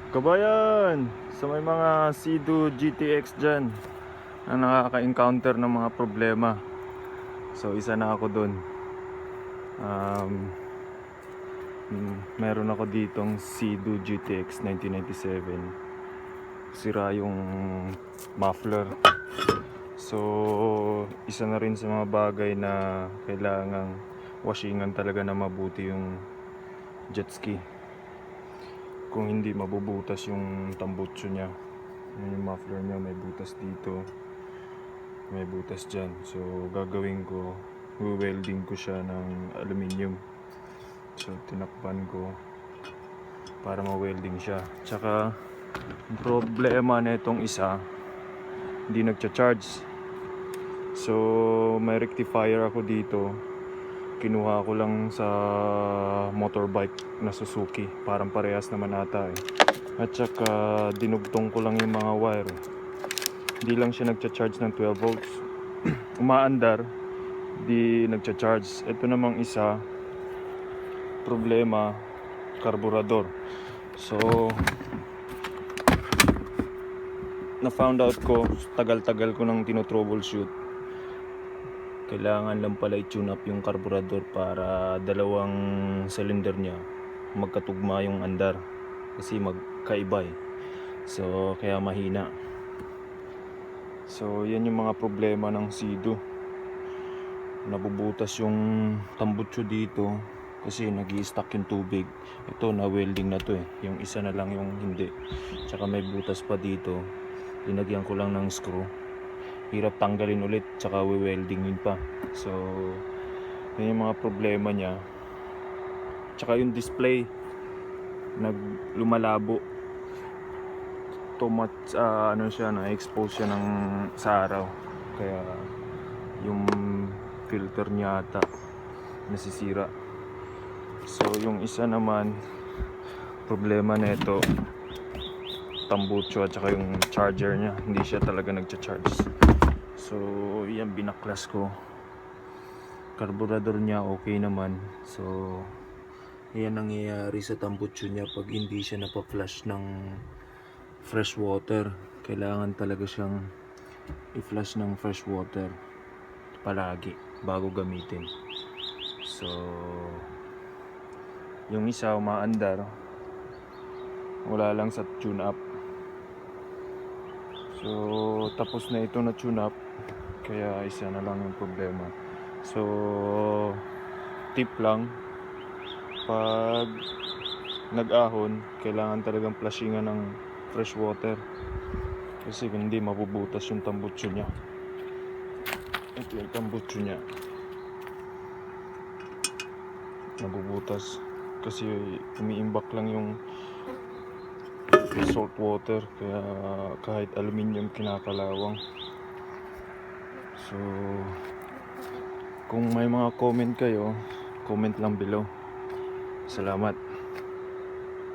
Kabayan, sa may mga Sea-Doo GTX dyan na nakaka-encounter ng mga problema. So isa na ako dun. um, Meron ako ditong Sea-Doo GTX 1997. Sira yung muffler. So isa na rin sa mga bagay na kailangang washingan talaga na mabuti yung jet ski. Kung hindi, mabubutas yung tambutso niya. Yung muffler niya may butas dito, may butas dyan. So gagawin ko, welding ko siya ng aluminium. So tinakpan ko para ma-welding siya. Tsaka ang problema na itong isa, hindi nagcha-charge. So may rectifier ako dito, kinuha ko lang sa motorbike na Suzuki, parang parehas naman ata eh. At saka dinugtong ko lang yung mga wire. Hindi lang siya nagcha-charge ng 12 volts. Umaandar, di nagcha-charge. Ito namang isa, problema, karburador. So na-found out ko, tagal-tagal ko nang tino-troubleshoot. Kailangan lang pala i-tune up yung karburador para dalawang cylinder niya magkatugma yung andar. Kasi magkaiba eh. So kaya mahina. So yan yung mga problema ng Sea-Doo. Nabubutas yung tambutso dito kasi nag-i-stuck yung tubig. Ito na welding na to eh. Yung isa na lang yung hindi. Tsaka may butas pa dito. Linagyan ko lang ng screw. Hirap tanggalin ulit, tsaka weldingin pa. So yan yung mga problema niya. Tsaka yung display lumalabo. Too much ano siya, na-expose siya sa araw. Kaya yung filter niya ata nasisira. So yung isa naman, problema nito, tambutso at saka yung charger niya, hindi siya talaga nagcha-charge. So yan, binaklas ko. Karburador niya okay naman. So yan nangyayari sa tambutso niya pag hindi siya napa-flush ng fresh water. Kailangan talaga siyang i-flush ng fresh water palagi bago gamitin. So yung isa umaandar, wala lang sa tune up. So tapos na ito na tune up, kaya isa na lang yung problema. So tip lang, pag nag-ahon, kailangan talagang flushingan ng fresh water kasi hindi mabubutas yung tambutso niya. Ito yung tambutso niya, nabubutas kasi umiimbak lang yung salt water, kaya kahit aluminium kinakalawang. So kung may mga comment kayo, comment lang below. Salamat.